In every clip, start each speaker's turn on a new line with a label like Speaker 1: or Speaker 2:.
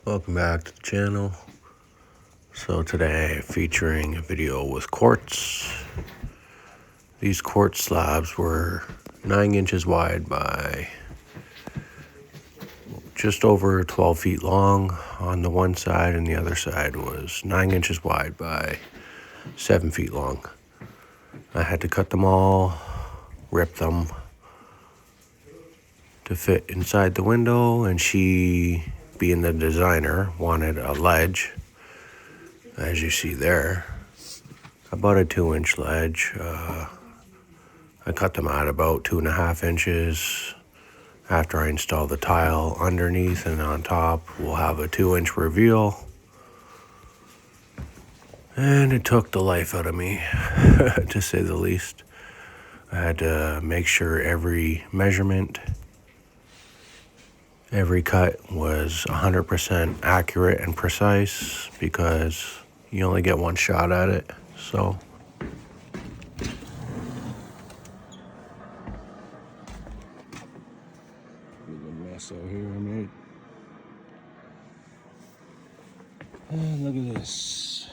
Speaker 1: Welcome back to the channel. So today featuring a video with quartz. These quartz slabs were 9 inches wide by just over 12 feet long on the one side, and the other side was 9 inches wide by 7 feet long. I had to cut them all, rip them to fit inside the window, and she, being the designer, wanted a ledge, as you see there, about a 2-inch ledge. I cut them out about 2.5 inches. After I install the tile underneath, and on top we'll have a 2-inch reveal. And it took the life out of me, to say the least. I had to make sure every measurement, every cut was 100% accurate and precise, because you only get one shot at it. So a mess out here I made. And look at this.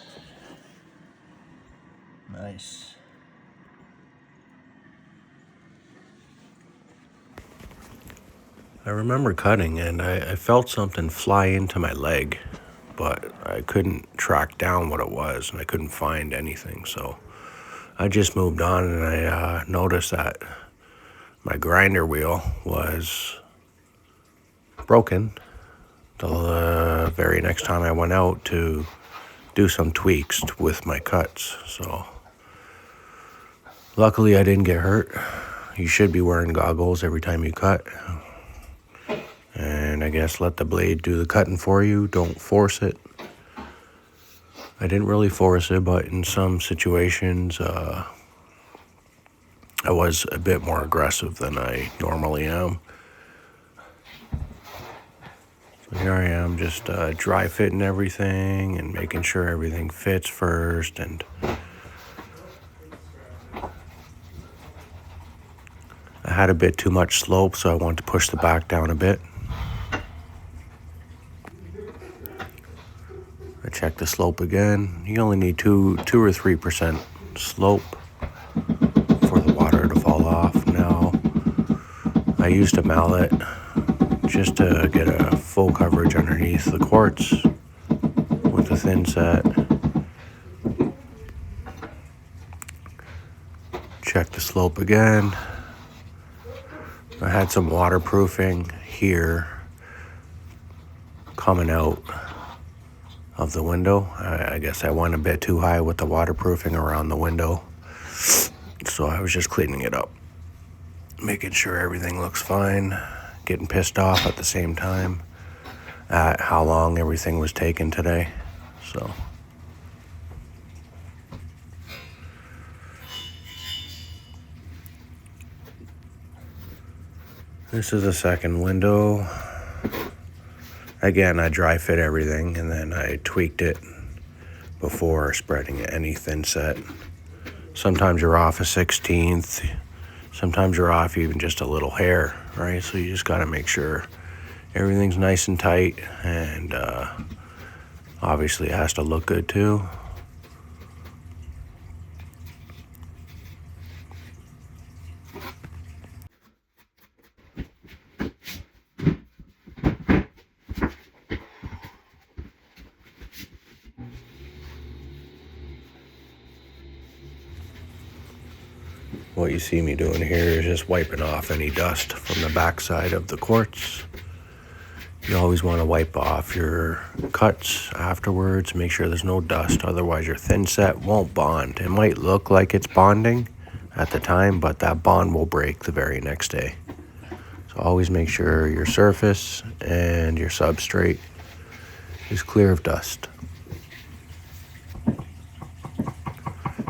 Speaker 1: Nice. I remember cutting, and I felt something fly into my leg, but I couldn't track down what it was, and I couldn't find anything. So I just moved on, and I noticed that my grinder wheel was broken the very next time I went out to do some tweaks with my cuts. So luckily I didn't get hurt. You should be wearing goggles every time you cut. And I guess let the blade do the cutting for you. Don't force it. I didn't really force it, but in some situations, I was a bit more aggressive than I normally am. So here I am, just dry fitting everything and making sure everything fits first. And I had a bit too much slope, so I wanted to push the back down a bit. I checked the slope again. You only need 2 or 3% slope for the water to fall off. Now, I used a mallet just to get a full coverage underneath the quartz with a thin set. Check the slope again. I had some waterproofing here coming out of the window. I guess I went a bit too high with the waterproofing around the window. So I was just cleaning it up, making sure everything looks fine, getting pissed off at the same time at how long everything was taking today. So this is the second window. Again, I dry fit everything, and then I tweaked it before spreading any thin set. Sometimes you're off a 16th, sometimes you're off even just a little hair, right? So you just gotta make sure everything's nice and tight, and obviously it has to look good too. What you see me doing here is just wiping off any dust from the backside of the quartz. You always want to wipe off your cuts afterwards, make sure there's no dust, otherwise your thin set won't bond. It might look like it's bonding at the time, but that bond will break the very next day. So always make sure your surface and your substrate is clear of dust.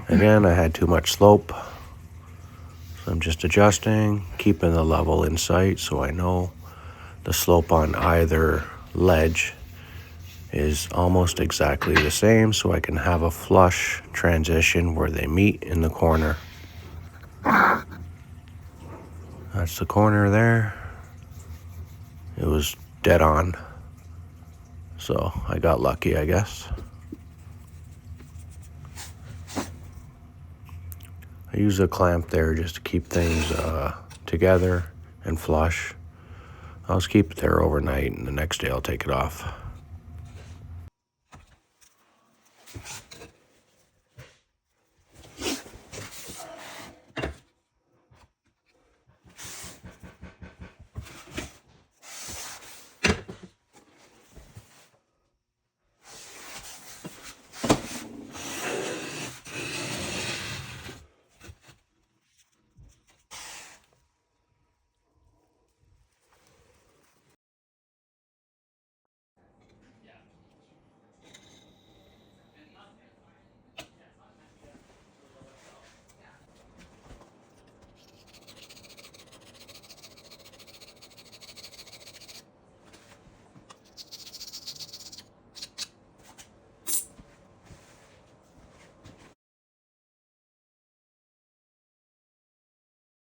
Speaker 1: Again, I had too much slope. I'm just adjusting, keeping the level in sight so I know the slope on either ledge is almost exactly the same, so I can have a flush transition where they meet in the corner. That's the corner there. It was dead on. so I got lucky, I guess. I use a clamp there just to keep things together and flush. I'll just keep it there overnight, and the next day I'll take it off.